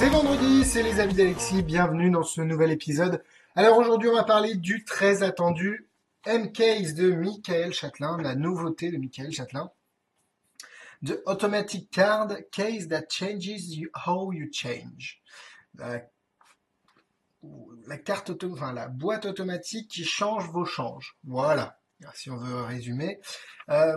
C'est vendredi, c'est les amis d'Alexis, bienvenue dans ce nouvel épisode. Alors aujourd'hui on va parler du très attendu M-Case de Michael Chatelain, la nouveauté de Michael Chatelain. The Automatic Card Case that changes how you change. La carte enfin la boîte automatique qui change vos changes. Voilà, si on veut résumer.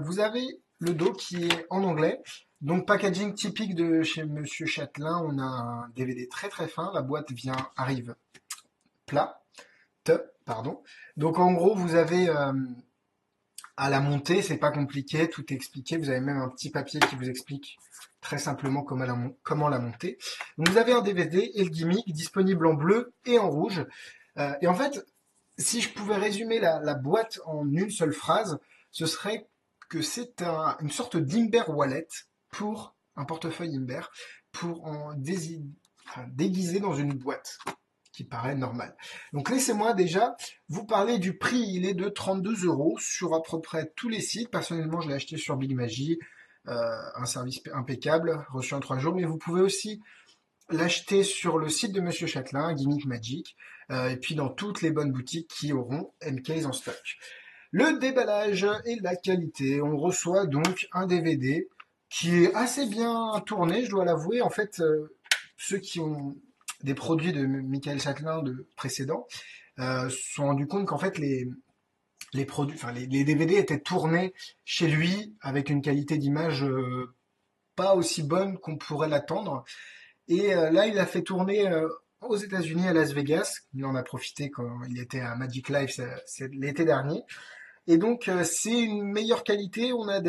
Vous avez le dos qui est en anglais. Donc packaging typique de chez Monsieur Chatelain, on a un DVD très très fin, la boîte arrive plat, pardon. Donc en gros vous avez à la montée, c'est pas compliqué, tout est expliqué, vous avez même un petit papier qui vous explique très simplement comment la monter. Donc vous avez un DVD et le gimmick disponible en bleu et en rouge. Et en fait, si je pouvais résumer la boîte en une seule phrase, ce serait que c'est une sorte d'Imber Wallet pour un portefeuille Imber pour déguiser dans une boîte qui paraît normale. Donc laissez-moi déjà vous parler du prix. Il est de 32 € sur à peu près tous les sites. Personnellement, je l'ai acheté sur Big Magie, un service impeccable, reçu en 3 jours. Mais vous pouvez aussi l'acheter sur le site de Monsieur Chatelain, Gimmick Magic, et puis dans toutes les bonnes boutiques qui auront M-Case en stock. Le déballage et la qualité. On reçoit donc un DVD qui est assez bien tourné, je dois l'avouer. En fait, ceux qui ont des produits de Michael Chatelain de précédents se sont rendus compte qu'en fait les produits, enfin les DVD étaient tournés chez lui avec une qualité d'image pas aussi bonne qu'on pourrait l'attendre. Et là, il a fait tourner aux États-Unis, à Las Vegas. Il en a profité quand il était à Magic Life c'est l'été dernier. Et donc, c'est une meilleure qualité. On a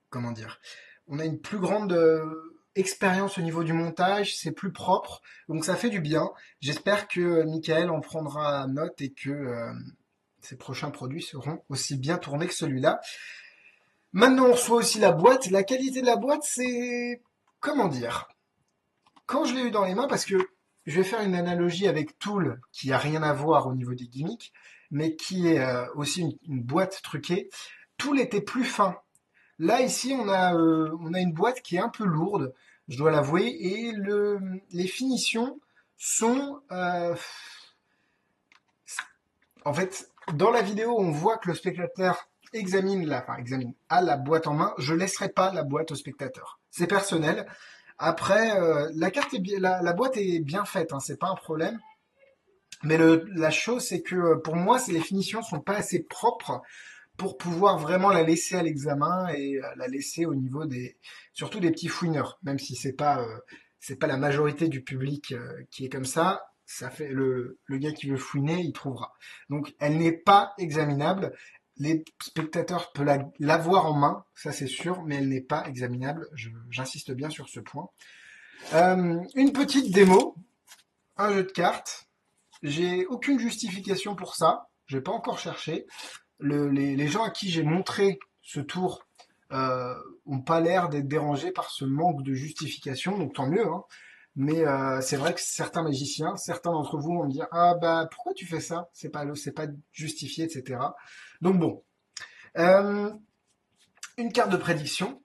comment dire, on a une plus grande expérience au niveau du montage. C'est plus propre. Donc, ça fait du bien. J'espère que Michael en prendra note et que ses prochains produits seront aussi bien tournés que celui-là. Maintenant, on reçoit aussi la boîte. La qualité de la boîte, c'est... Comment dire? Quand je l'ai eu dans les mains, parce que je vais faire une analogie avec Tool, qui a rien à voir au niveau des gimmicks, mais qui est aussi une boîte truquée. Tool était plus fin. Là, ici, on a une boîte qui est un peu lourde, je dois l'avouer, et les finitions sont... en fait, dans la vidéo, on voit que le spectateur a la boîte en main. Je laisserai pas la boîte au spectateur. C'est personnel. Après, la boîte est bien faite, hein, c'est pas un problème. Mais la chose, c'est que pour moi, les finitions sont pas assez propres pour pouvoir vraiment la laisser à l'examen et la laisser au niveau surtout des petits fouineurs. Même si c'est pas la majorité du public qui est comme ça. Ça fait le gars qui veut fouiner, il trouvera. Donc, elle n'est pas examinable. Les spectateurs peuvent l'avoir en main, ça c'est sûr, mais elle n'est pas examinable. J'insiste bien sur ce point. Une petite démo, un jeu de cartes. J'ai aucune justification pour ça. Je n'ai pas encore cherché. Les gens à qui j'ai montré ce tour ont pas l'air d'être dérangés par ce manque de justification, donc tant mieux. Hein. Mais c'est vrai que certains magiciens, certains d'entre vous vont me dire ah bah pourquoi tu fais ça? C'est pas justifié, etc. Donc bon, une carte de prédiction.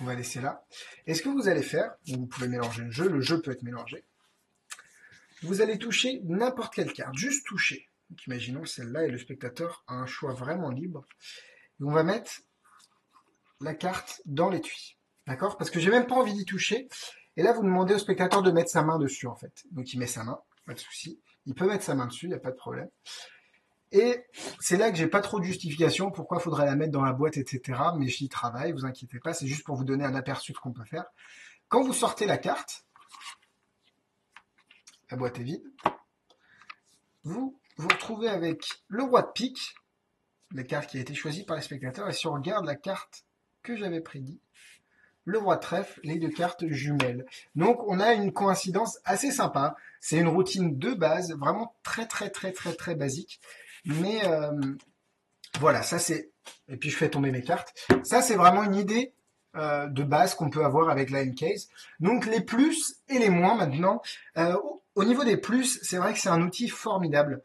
On va laisser là. Et ce que vous allez faire, vous pouvez mélanger le jeu peut être mélangé. Vous allez toucher n'importe quelle carte, juste toucher. Donc imaginons celle-là et le spectateur a un choix vraiment libre. Et on va mettre la carte dans l'étui. D'accord? Parce que j'ai même pas envie d'y toucher. Et là, vous demandez au spectateur de mettre sa main dessus, en fait. Donc il met sa main, pas de souci. Il peut mettre sa main dessus, il n'y a pas de problème. Et c'est là que j'ai pas trop de justification, pourquoi faudrait la mettre dans la boîte, etc. Mais j'y travaille, vous inquiétez pas, c'est juste pour vous donner un aperçu de ce qu'on peut faire. Quand vous sortez la carte, la boîte est vide, vous vous retrouvez avec le roi de pique, la carte qui a été choisie par les spectateurs, et si on regarde la carte que j'avais prédit, le roi de trèfle, les deux cartes jumelles. Donc on a une coïncidence assez sympa. C'est une routine de base, vraiment très très très très très basique. Mais voilà, ça c'est... Et puis je fais tomber mes cartes. Ça c'est vraiment une idée de base qu'on peut avoir avec la M-Case. Donc les plus et les moins maintenant. Au niveau des plus, c'est vrai que c'est un outil formidable.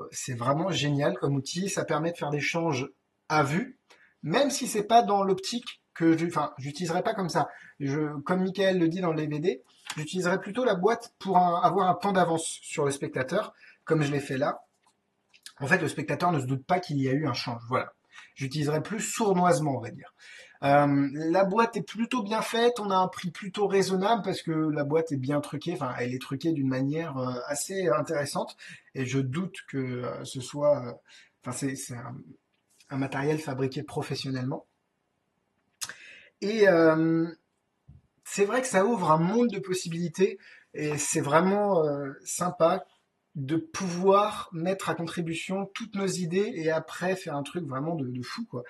C'est vraiment génial comme outil. Ça permet de faire des changes à vue, même si c'est pas dans l'optique enfin, j'utiliserai pas comme ça. Comme Michael le dit dans le DVD, j'utiliserai plutôt la boîte pour avoir un temps d'avance sur le spectateur, comme je l'ai fait là. En fait, le spectateur ne se doute pas qu'il y a eu un change. Voilà. J'utiliserai plus sournoisement, on va dire. La boîte est plutôt bien faite, on a un prix plutôt raisonnable parce que la boîte est bien truquée, enfin elle est truquée d'une manière assez intéressante et je doute que ce soit, enfin c'est un matériel fabriqué professionnellement. Et c'est vrai que ça ouvre un monde de possibilités et c'est vraiment sympa de pouvoir mettre à contribution toutes nos idées et après faire un truc vraiment de fou quoi.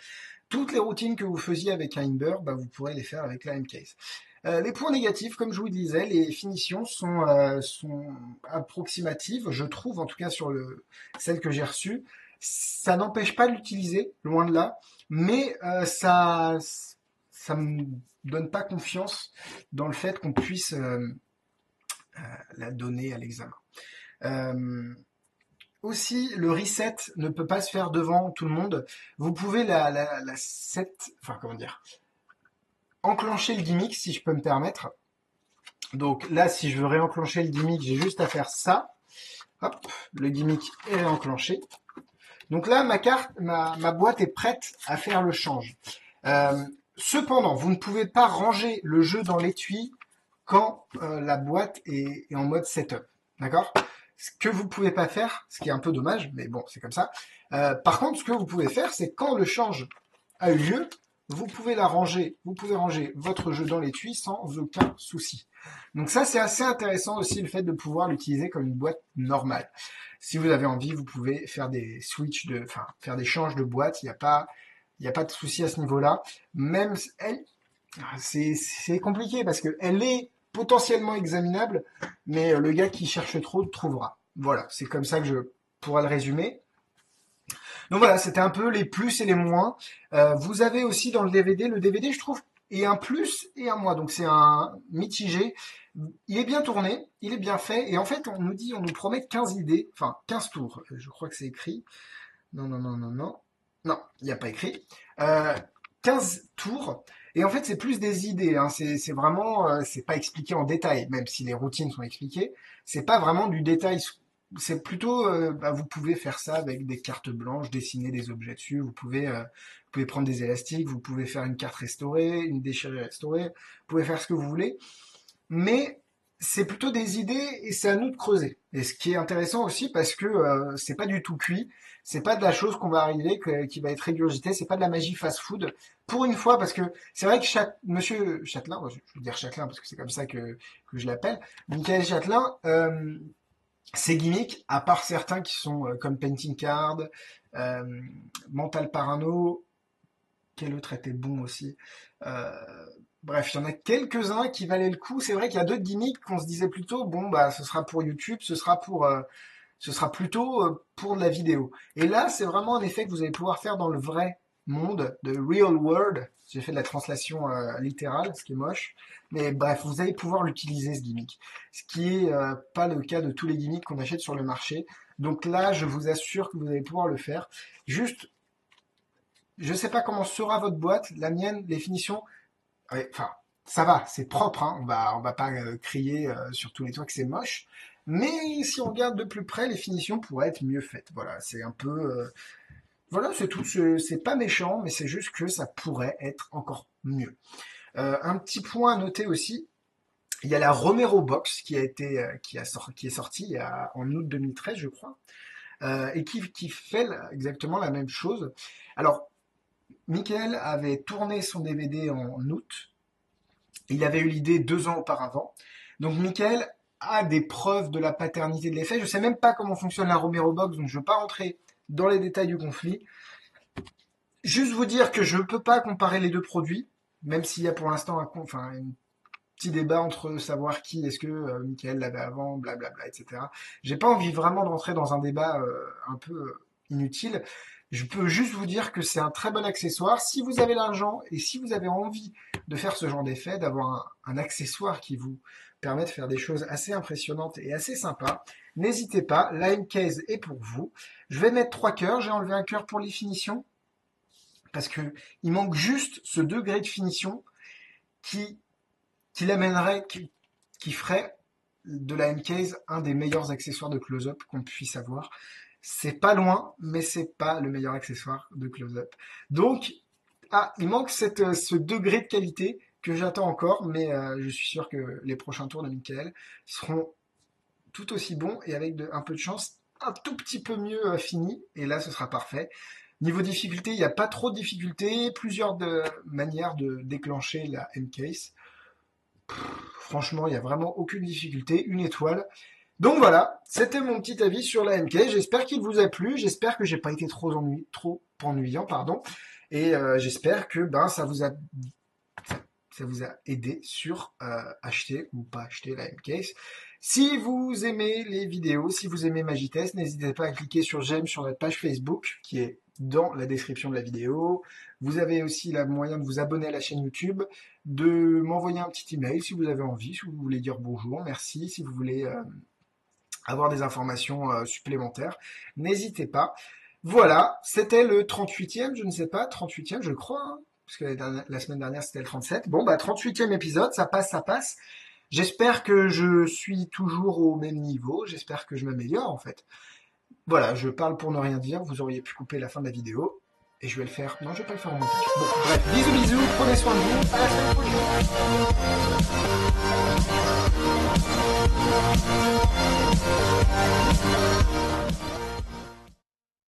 Toutes les routines que vous faisiez avec un Imber, bah, vous pourrez les faire avec la M-Case. Les points négatifs, comme je vous le disais, les finitions sont approximatives, je trouve, en tout cas sur celle que j'ai reçue. Ça n'empêche pas de l'utiliser, loin de là, mais ça me donne pas confiance dans le fait qu'on puisse la donner à l'examen. Euh, Aussi, le reset ne peut pas se faire devant tout le monde. Vous pouvez la set, enfin comment dire, enclencher le gimmick si je peux me permettre. Donc là, si je veux réenclencher le gimmick, j'ai juste à faire ça. Hop, le gimmick est enclenché. Donc là, ma boîte est prête à faire le change. Euh, Cependant, vous ne pouvez pas ranger le jeu dans l'étui quand la boîte est en mode setup. D'accord? Ce que vous pouvez pas faire, ce qui est un peu dommage, mais bon, c'est comme ça. Par contre, ce que vous pouvez faire, c'est quand le change a eu lieu, vous pouvez ranger votre jeu dans l'étui sans aucun souci. Donc ça, c'est assez intéressant aussi le fait de pouvoir l'utiliser comme une boîte normale. Si vous avez envie, vous pouvez faire des enfin, faire des changes de boîte. Il n'y a pas de souci à ce niveau-là. Même elle, c'est compliqué parce que elle est potentiellement examinable, mais le gars qui cherche trop trouvera. Voilà, c'est comme ça que je pourrais le résumer. Donc voilà, c'était un peu les plus et les moins. Vous avez aussi dans le DVD je trouve, est un plus et un moins. Donc c'est un mitigé. Il est bien tourné, il est bien fait, et en fait on nous promet 15 idées, enfin 15 tours, je crois que c'est écrit. Non, non, non, non, non. Non, il n'y a pas écrit. Euh, 15 tours. Et en fait, c'est plus des idées. Hein. C'est vraiment, c'est pas expliqué en détail, même si les routines sont expliquées. C'est pas vraiment du détail. C'est plutôt, bah, vous pouvez faire ça avec des cartes blanches, dessiner des objets dessus. Vous pouvez prendre des élastiques. Vous pouvez faire une carte restaurée, une déchirée restaurée. Vous pouvez faire ce que vous voulez. Mais c'est plutôt des idées et c'est à nous de creuser. Et ce qui est intéressant aussi parce que c'est pas du tout cuit, c'est pas de la chose qu'on va arriver qui va être régurgitée, c'est pas de la magie fast-food. Pour une fois, parce que c'est vrai que Monsieur Châtelain, je veux dire Châtelain parce que c'est comme ça que je l'appelle, Michael Châtelain, ses gimmicks, à part certains qui sont comme Painting Card, euh, Mental Parano, quel autre était bon aussi. Euh, Bref, il y en a quelques-uns qui valaient le coup. C'est vrai qu'il y a d'autres gimmicks qu'on se disait plutôt, bon, bah, ce sera pour YouTube, ce sera plutôt pour de la vidéo. Et là, c'est vraiment un effet que vous allez pouvoir faire dans le vrai monde, de real world. J'ai fait de la translation littérale, ce qui est moche. Mais bref, vous allez pouvoir l'utiliser, ce gimmick. Ce qui est pas le cas de tous les gimmicks qu'on achète sur le marché. Donc là, je vous assure que vous allez pouvoir le faire. Juste, je sais pas comment sera votre boîte. La mienne, les finitions, ouais, enfin, ça va, c'est propre, hein. On va pas crier sur tous les toits que c'est moche. Mais si on regarde de plus près, les finitions pourraient être mieux faites. Voilà, c'est un peu, voilà, c'est tout. C'est pas méchant, mais c'est juste que ça pourrait être encore mieux. Un petit point à noter aussi, il y a la Romero Box qui a été, qui est sortie en août 2013, je crois, et qui fait exactement la même chose. Alors, Michael avait tourné son DVD en août. Il avait eu l'idée 2 ans auparavant. Donc Michael a des preuves de la paternité de l'effet. Je ne sais même pas comment fonctionne la Romero Box, donc je ne veux pas rentrer dans les détails du conflit. Juste vous dire que je ne peux pas comparer les deux produits, même s'il y a pour l'instant un petit débat entre savoir qui est-ce que Michael l'avait avant, blablabla, etc. J'ai pas envie vraiment de rentrer dans un débat un peu inutile. Je peux juste vous dire que c'est un très bon accessoire. Si vous avez l'argent et si vous avez envie de faire ce genre d'effet, d'avoir un accessoire qui vous permet de faire des choses assez impressionnantes et assez sympas, n'hésitez pas. La M-Case est pour vous. Je vais mettre 3 cœurs. J'ai enlevé un cœur pour les finitions parce que il manque juste ce degré de finition qui, qui l'amènerait, qui ferait de la M-Case un des meilleurs accessoires de close-up qu'on puisse avoir. C'est pas loin, mais c'est pas le meilleur accessoire de close-up. Donc, il manque ce degré de qualité que j'attends encore, mais je suis sûr que les prochains tours de Michael seront tout aussi bons et avec un peu de chance, un tout petit peu mieux fini. Et là, ce sera parfait. Niveau difficulté, il n'y a pas trop de difficultés, plusieurs manières de déclencher la M-Case. Franchement, il n'y a vraiment aucune difficulté, une étoile. Donc voilà, c'était mon petit avis sur la MK. J'espère qu'il vous a plu. J'espère que j'ai pas été trop ennuyant, pardon. Et j'espère que ça vous a aidé sur acheter ou pas acheter la M-Case. Si vous aimez les vidéos, si vous aimez Magitest, n'hésitez pas à cliquer sur j'aime sur notre page Facebook qui est dans la description de la vidéo. Vous avez aussi le moyen de vous abonner à la chaîne YouTube, de m'envoyer un petit email si vous avez envie, si vous voulez dire bonjour, merci, si vous voulez avoir des informations supplémentaires, n'hésitez pas. Voilà, c'était le 38e, je ne sais pas, 38e je crois, hein, parce que la semaine dernière c'était le 37. Bon bah 38e épisode, ça passe, ça passe. J'espère que je suis toujours au même niveau, j'espère que je m'améliore en fait. Voilà, je parle pour ne rien dire, vous auriez pu couper la fin de la vidéo, et je vais le faire. Non, je vais pas le faire en montage. Bon, bref, bisous bisous, prenez soin de vous, à la semaine prochaine.